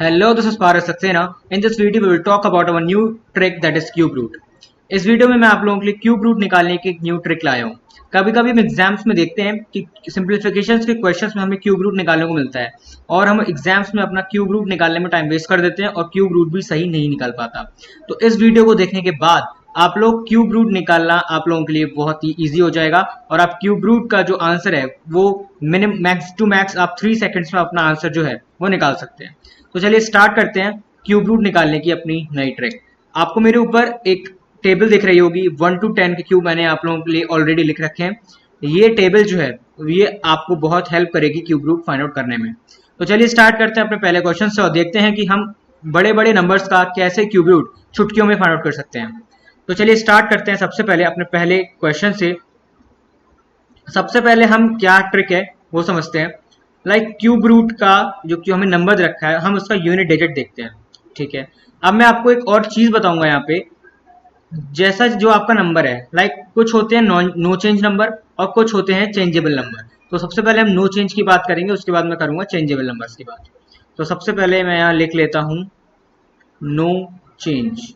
Hello, this is Paras Saxena. In this video, we will talk about our new trick that is cube root. इस video में मैं आप लोगों के लिए क्यूब रूट निकालने की एक न्यू ट्रिक लाया हूँ। कभी कभी हम एग्जाम्स में देखते हैं कि सिंप्लीफिकेशंस के क्वेश्चंस में हमें क्यूब रूट निकालने को मिलता है और हम एग्जाम्स में अपना क्यूब रूट निकालने में टाइम वेस्ट कर देते हैं और क्यूब रूट भी सही नहीं निकाल पाता। तो इस वीडियो को देखने के बाद आप लोग क्यूब रूट निकालना आप लोगों के लिए बहुत ही ईजी हो जाएगा और आप क्यूब रूट का जो आंसर है वो मिनिमम मैक्स टू मैक्स आप 3 सेकेंड्स में अपना आंसर जो है वो निकाल सकते हैं। तो चलिए स्टार्ट करते हैं क्यूब रूट निकालने की अपनी नई ट्रिक। आपको मेरे ऊपर एक टेबल दिख रही होगी, 1 to 10 के क्यूब मैंने आप लोगों के लिए ऑलरेडी लिख रखे हैं। ये टेबल जो है ये आपको बहुत हेल्प करेगी क्यूब रूट फाइंड आउट करने में। तो चलिए स्टार्ट करते हैं अपने पहले क्वेश्चन से और देखते हैं कि हम बड़े बड़े नंबर्स का कैसे क्यूब रूट चुटकियों में फाइंड आउट कर सकते हैं। तो चलिए स्टार्ट करते हैं सबसे पहले अपने पहले क्वेश्चन से। सबसे पहले हम क्या ट्रिक है वो समझते हैं। लाइक क्यूब रूट का जो हमें नंबर रखा है हम उसका यूनिट डिजिट देखते हैं। ठीक है, अब मैं आपको एक और चीज बताऊंगा यहाँ पे। जैसा जो आपका नंबर है, लाइक कुछ होते हैं नो चेंज नंबर और कुछ होते हैं चेंजेबल नंबर। तो सबसे पहले हम नो चेंज की बात करेंगे, उसके बाद मैं करूंगा चेंजेबल नंबर्स की बात। तो सबसे पहले मैं यहाँ लिख लेता हूँ नो चेंज।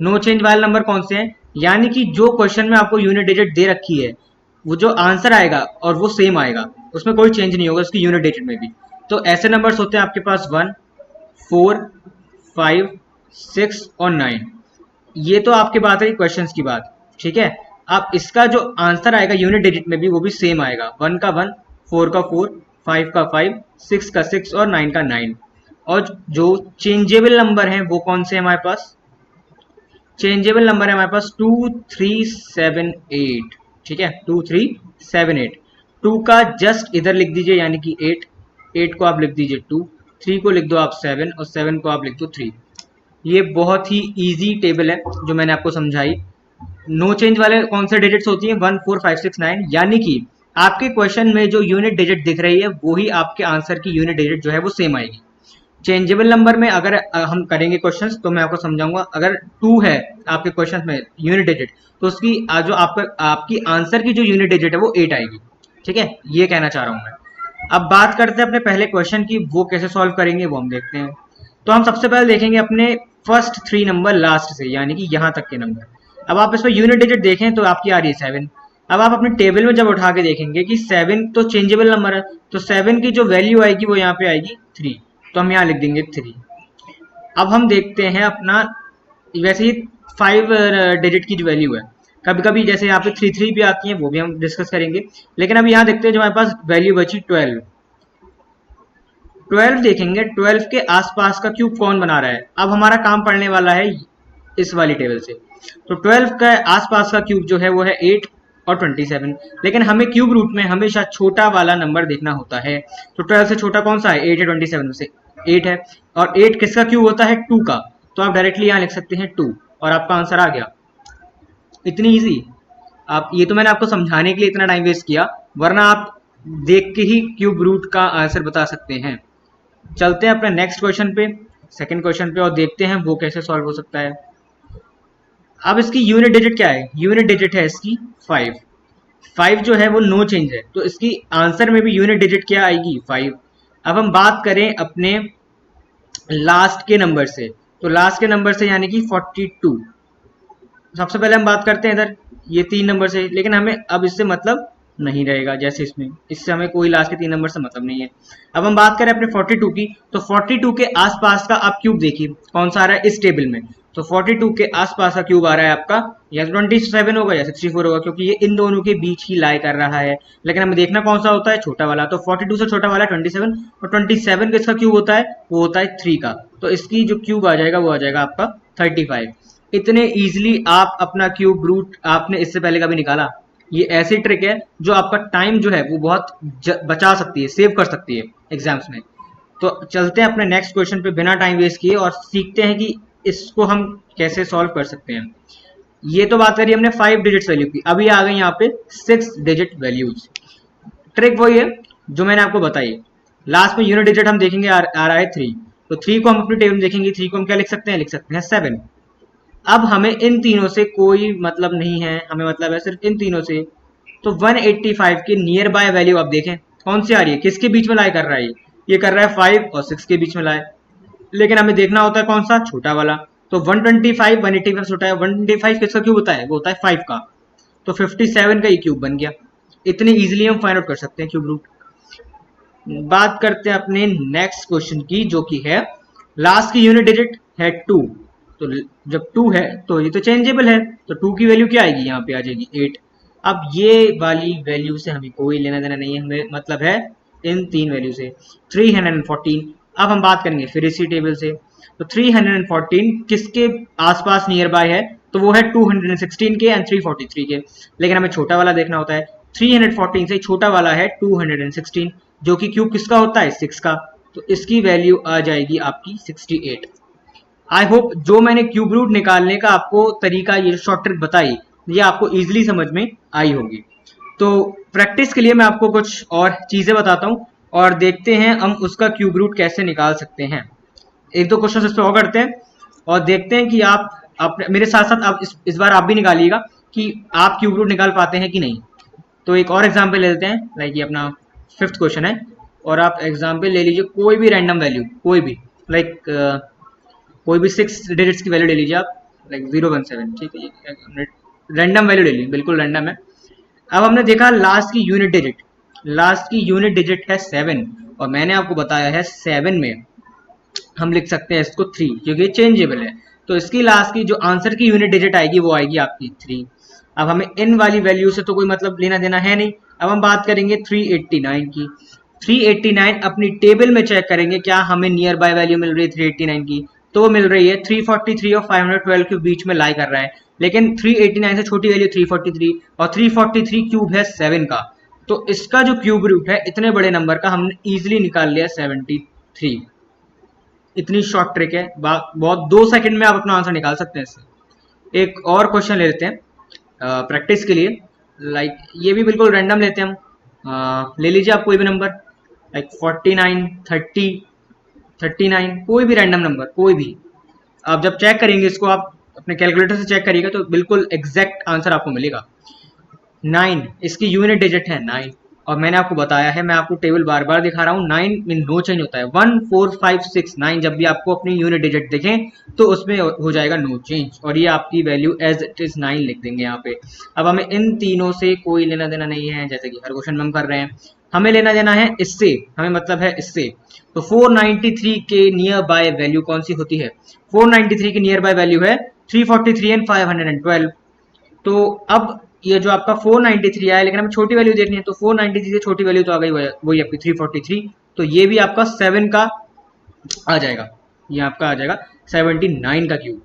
नो चेंज वाले नंबर कौन से हैं, यानी कि जो क्वेश्चन में आपको यूनिट डिजिट दे रखी है वो जो आंसर आएगा और वो सेम आएगा, उसमें कोई चेंज नहीं होगा उसकी यूनिट डिजिट में भी। तो ऐसे नंबर्स होते हैं आपके पास 1, 4, 5, 6 और 9। ये तो आपकी बात रही क्वेश्चंस की बात। ठीक है, अब इसका जो आंसर आएगा यूनिट डिजिट में भी वो भी सेम आएगा। 1 का 1, 4 का 4, 5 का 5, 6 का 6 और 9 का 9। और जो चेंजेबल नंबर है वो कौन से है हमारे पास? चेंजेबल नंबर है हमारे पास 2, 3, 7, 8। ठीक है, 2, 3, 7, 8। 2 का जस्ट इधर लिख दीजिए यानी कि 8, 8 को आप लिख दीजिए 2, 3 को लिख दो आप 7 और 7 को आप लिख दो 3। ये बहुत ही इजी टेबल है जो मैंने आपको समझाई। नो चेंज वाले कौन से डिजिट्स होती हैं? 1, 4, 5, 6, 9। यानी कि आपके क्वेश्चन में जो यूनिट डिजिट दिख रही है वही आपके आंसर की यूनिट डिजिट जो है वो सेम आएगी। चेंजेबल नंबर में अगर हम करेंगे क्वेश्चंस तो मैं आपको समझाऊंगा। अगर 2 है आपके क्वेश्चन में यूनिट डिजिट तो उसकी जो आपकी आंसर की जो यूनिट डिजिट है वो 8 आएगी। ठीक है, ये कहना चाह रहा हूं मैं। अब बात करते हैं अपने पहले क्वेश्चन की, वो कैसे सॉल्व करेंगे वो हम देखते हैं। तो हम सबसे पहले देखेंगे अपने फर्स्ट 3 नंबर लास्ट से, यानी कि यहाँ तक के नंबर। अब आप इसमें यूनिट डिजिट देखें तो आपकी आ रही है 7। अब आप अपने टेबल में जब उठा के देखेंगे कि 7 तो चेंजेबल नंबर है, तो 7 की जो वैल्यू आएगी वो यहाँ पे आएगी 3। तो हम यहाँ लिख देंगे 3। अब हम देखते हैं अपना, वैसे ही 5 डिजिट की जो वैल्यू है, कभी कभी जैसे यहाँ पे 3 3 भी आती है, वो भी हम डिस्कस करेंगे। लेकिन अब यहाँ देखते हैं जो हमारे पास वैल्यू बची 12। 12 देखेंगे, 12 के आसपास का क्यूब कौन बना रहा है। अब हमारा काम पड़ने वाला है इस वाली टेबल से। तो 12 का आसपास का क्यूब जो है वो है 8 और 27। लेकिन हमें क्यूब रूट में हमेशा छोटा वाला नंबर देखना होता है। तो 12 से छोटा कौन सा है? 8 है। 27 में से 8 है और 8 किसका क्यूब होता है? 2 का। तो आप डायरेक्टली यहाँ लिख सकते हैं 2 और आपका आंसर आ गया। इतनी इजी। आप ये तो मैंने आपको समझाने के लिए इतना टाइम वेस्ट किया, वरना आप देख के ही क्यूब रूट का आंसर बता सकते हैं। चलते हैं अपने नेक्स्ट क्वेश्चन पे, सेकंड क्वेश्चन पे, और देखते हैं वो कैसे सॉल्व हो सकता है। अब इसकी यूनिट डिजिट क्या है? यूनिट डिजिट है इसकी 5। 5 जो है वो नो चेंज है, तो इसकी आंसर में भी यूनिट डिजिट क्या आएगी? 5। अब हम बात करें अपने लास्ट के नंबर से, तो लास्ट के नंबर से यानी कि 42। सबसे पहले हम बात करते हैं इधर ये 3 नंबर से, लेकिन हमें अब इससे मतलब नहीं रहेगा। जैसे इससे हमें कोई लास्ट के 3 नंबर से मतलब नहीं है। अब हम बात करें अपने 42 की, तो 42 के आसपास का आप क्यूब देखिए कौन सा आ रहा है इस टेबल में। तो 42 के आसपास का क्यूब आ रहा है आपका या 27 होगा या 64 होगा, क्योंकि ये इन दोनों के बीच ही लाई कर रहा है। लेकिन हमें देखना कौन सा होता है? छोटा वाला। तो 42 से छोटा वाला 27 और 27 किसका क्यूब होता है? वो होता है 3 का। तो इसकी जो क्यूब आ जाएगा वो आ जाएगा आपका 35। इतने इजीली आप अपना क्यूब रूट आपने इससे पहले कभी निकाला? ये ऐसी ट्रिक है जो आपका टाइम जो है वो बहुत बचा सकती है, सेव कर सकती है एग्जाम्स में। तो चलते हैं अपने नेक्स्ट क्वेश्चन पे बिना टाइम वेस्ट किए और सीखते हैं कि इसको हम कैसे सॉल्व कर सकते हैं। ये तो बात करी हमने 5 डिजिट वैल्यू की, अभी आ गई यहाँ पे 6 डिजिट वैल्यूज। ट्रिक वही है जो मैंने आपको बताई। लास्ट में यूनिट डिजिट हम देखेंगे आ रहा है 3। तो 3 को हम अपनी टेबल में देखेंगे, 3 को हम क्या लिख सकते हैं? लिख सकते हैं 7। अब हमें इन तीनों से कोई मतलब नहीं है, हमें मतलब है सिर्फ इन तीनों से। तो 185 की नियर बाय वैल्यू आप देखें कौन सी आ रही है, किसके बीच में लाई कर रहा है? ये कर रहा है 5 और 6 के बीच में लाई। लेकिन हमें देखना होता है कौन सा, छोटा वाला। तो 125 185 छोटा है, 125 किसका क्यूब होता है, वो होता है 5 का। तो 57 का ये क्यूब बन गया। इतनी इजीली हम फाइंड आउट कर सकते हैं क्यूब रूट। बात करते हैं अपने नेक्स्ट क्वेश्चन की, जो कि है लास्ट की यूनिट डिजिट है 2। तो जब 2 है तो ये तो चेंजेबल है, तो 2 की वैल्यू क्या आएगी, यहाँ पे आ जाएगी 8। अब ये वाली वैल्यू से हमें कोई लेना देना नहीं है, हमें मतलब है इन तीन वैल्यू से 314। अब हम बात करेंगे फिर इसी टेबल से। तो 314 किसके आसपास नियर बाय है, तो वो है 216 के एंड 343 के। लेकिन हमें छोटा वाला देखना होता है, 314 से छोटा वाला है 216, जो कि क्यूब किसका होता है, 6 का। तो इसकी वैल्यू आ जाएगी आपकी 68। आई होप जो मैंने क्यूब रूट निकालने का आपको तरीका, ये शॉर्ट ट्रिक बताई, ये आपको इजीली समझ में आई होगी। तो प्रैक्टिस के लिए मैं आपको कुछ और चीजें बताता हूँ और देखते हैं हम उसका क्यूब रूट कैसे निकाल सकते हैं। एक दो क्वेश्चन इस पे और करते हैं और देखते हैं कि आप मेरे साथ साथ आप इस बार आप भी निकालिएगा कि आप क्यूब रूट निकाल पाते हैं कि नहीं। तो एक और एग्जाम्पल ले लेते हैं, लाइक ये अपना 5th क्वेश्चन है, और आप एग्जाम्पल ले लीजिए कोई भी रैंडम वैल्यू, कोई भी, लाइक कोई भी 6 डिजिट्स की वैल्यू ले लीजिए आप, लाइक 017, ठीक है, ये रैंडम वैल्यू ले लीजिए, बिल्कुल रैंडम है। अब हमने देखा लास्ट की यूनिट डिजिट, लास्ट की यूनिट डिजिट है 7, और मैंने आपको बताया है 7 में हम लिख सकते हैं इसको 3, क्योंकि ये चेंजेबल है। तो इसकी लास्ट की जो आंसर की यूनिट डिजिट आएगी वो आएगी आपकी 3। अब हमें इन वाली वैल्यू से तो कोई मतलब लेना देना है नहीं। अब हम बात करेंगे 389 की। 389 अपनी टेबल में चेक करेंगे क्या हमें नियर बाय वैल्यू मिल रही है 389 की, तो मिल रही है 343 और 512 के बीच में लाई कर रहा है। लेकिन 389 से छोटी वैल्यू 343, और 343 क्यूब है 7 का। तो इसका जो क्यूब रूट है इतने बड़े नंबर का हमने इजिली निकाल लिया 73। इतनी शॉर्ट ट्रिक है, बहुत 2 सेकंड में आप अपना आंसर निकाल सकते हैं इससे। एक और क्वेश्चन ले लेते हैं प्रैक्टिस के लिए, लाइक ये भी बिल्कुल रैंडम लेते हैं हम। ले लीजिए आप कोई भी नंबर, लाइक 49 30 39, कोई भी रैंडम नंबर, कोई भी। आप जब चेक करेंगे इसको, आप अपने कैलकुलेटर से चेक करिएगा तो बिल्कुल एग्जैक्ट आंसर आपको मिलेगा। 9 इसकी यूनिट डिजिट है 9, और मैंने आपको बताया है, मैं आपको टेबल बार बार दिखा रहा हूँ, 9 में नो चेंज होता है। 1 4 5 6 9 जब भी आपको अपनी यूनिट डिजिट दिखें तो उसमें हो जाएगा नो चेंज, और ये आपकी वैल्यू एज इट इज 9 लिख देंगे यहाँ पे। अब हमें इन तीनों से कोई लेना देना नहीं है, जैसे कि हर क्वेश्चन में हम कर रहे हैं। हमें लेना देना है इससे, हमें मतलब है इससे। तो 493 के नियर बाय वैल्यू कौन सी होती है, 493 की नियर बाय वैल्यू है 343 एंड 512। तो अब ये जो आपका 493 आया, लेकिन हमें छोटी वैल्यू देखनी है, तो 493 से छोटी वैल्यू तो आ गई वही आपकी 343। तो ये भी आपका 7 का आ जाएगा, ये आपका आ जाएगा 79 का क्यूब।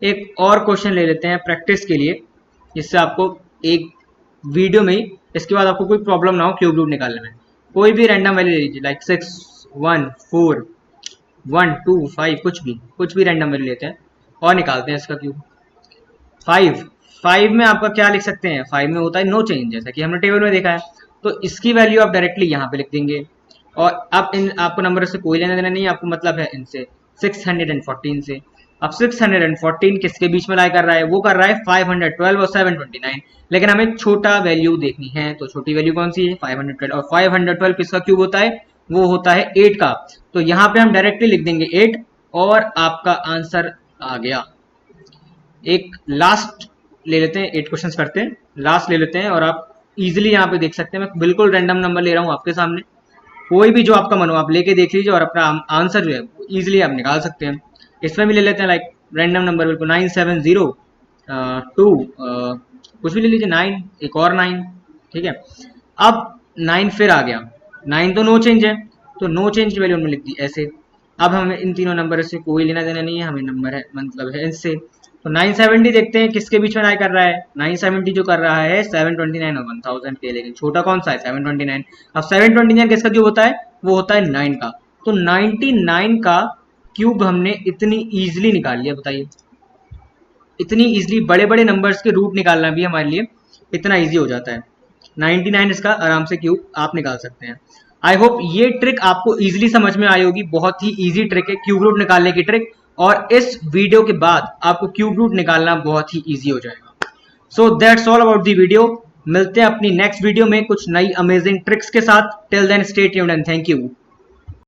एक और क्वेश्चन ले लेते हैं प्रैक्टिस के लिए, जिससे आपको एक वीडियो में ही इसके बाद आपको कोई प्रॉब्लम ना हो क्यूब रूट निकालने में। कोई भी रैंडम वैल्यू ले लीजिए, लाइक 6 1 4 1 2 5, कुछ भी रैंडम वैल्यू लेते हैं और निकालते हैं इसका क्यूब। 5 5 में आपका क्या लिख सकते हैं, 5 में होता है नो चेंज, जैसा कि हमने टेबल में देखा है। तो इसकी वैल्यू आप डायरेक्टली यहाँ पे लिख देंगे, और अब इन आपको नंबर से कोई लेना देना नहीं है, आपको मतलब है इनसे 614 से। अब 614 किसके बीच में लाई कर रहा है, वो कर रहा है 512 और 729। लेकिन हमें छोटा वैल्यू देखनी है, तो छोटी वैल्यू कौन सी है, 512, और 512 किसका क्यूब होता है, वो होता है 8 का। तो यहाँ पे हम डायरेक्टली लिख देंगे 8, और आपका आंसर आ गया। एक लास्ट ले लेते हैं, 8 क्वेश्चंस करते हैं, लास्ट ले लेते हैं, और आप इजीली यहाँ पे देख सकते हैं, मैं बिल्कुल रैंडम नंबर ले रहा हूँ आपके सामने, कोई भी जो आपका मन हो आप लेके देख लीजिए, और अपना आंसर जो है इजीली आप निकाल सकते हैं। इसमें भी ले लेते हैं लाइक रैंडम नंबर, बिल्कुल 970 2 कुछ भी ले लीजिए, 9, एक और 9, ठीक है। अब 9 फिर आ गया, 9 तो नो चेंज है, तो नो चेंज की वैल्यू हमने लिख दी ऐसे। अब हमें इन तीनों नंबर से कोई लेना देना नहीं है, हमें नंबर है मतलब है इनसे। तो 970 देखते हैं किसके बीच में लाई कर रहा है, 970 जो कर रहा है 729 और 1000 के, लेकिन छोटा कौन सा है 729। अब 729 किसका क्यूब होता है, वो होता है 9 का। तो 99 का क्यूब हमने इतनी इजीली निकाल लिया, बताइए। इतनी इजीली बड़े बड़े नंबर्स के रूट निकालना भी हमारे लिए इतना इजी हो जाता है। 99 इसका आराम से क्यूब आप निकाल सकते हैं। आई होप ये ट्रिक आपको इजीली समझ में आई होगी, बहुत ही इजी ट्रिक है क्यूब रूट निकालने की ट्रिक, और इस वीडियो के बाद आपको क्यूब रूट निकालना बहुत ही इजी हो जाएगा। So that's all about the video. मिलते हैं अपनी नेक्स्ट वीडियो में कुछ नई अमेजिंग ट्रिक्स के साथ। Till then stay tuned and thank you.